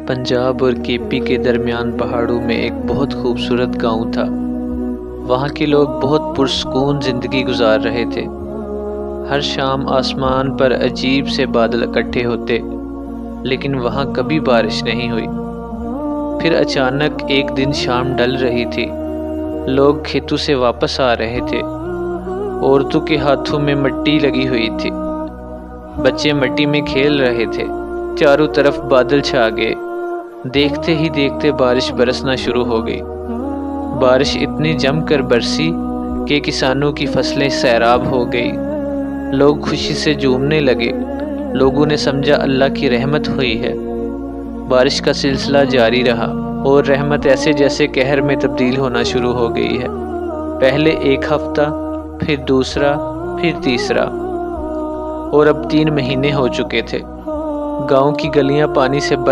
पंजाब और केपी के दरमियान पहाड़ों में एक बहुत खूबसूरत गांव था। वहाँ के लोग बहुत पुरसकून ज़िंदगी गुजार रहे थे। हर शाम आसमान पर अजीब से बादल इकट्ठे होते, लेकिन वहाँ कभी बारिश नहीं हुई। फिर अचानक एक दिन शाम ढल रही थी। लोग खेतों से वापस आ रहे थे। औरतों के हाथों में मिट्टी लगी हुई थी। बच्चे मिट्टी में खेल रहे थे। चारों तरफ बादल छा गए। देखते ही देखते बारिश बरसना शुरू हो गई। बारिश इतनी जमकर बरसी कि किसानों की फसलें सैराब हो गई। लोग खुशी से झूमने लगे। लोगों ने समझा अल्लाह की रहमत हुई है। बारिश का सिलसिला जारी रहा और रहमत ऐसे जैसे कहर में तब्दील होना शुरू हो गई है। पहले एक हफ्ता, फिर दूसरा, फिर तीसरा, और अब 3 महीने हो चुके थे। गांव की गलियां पानी से भर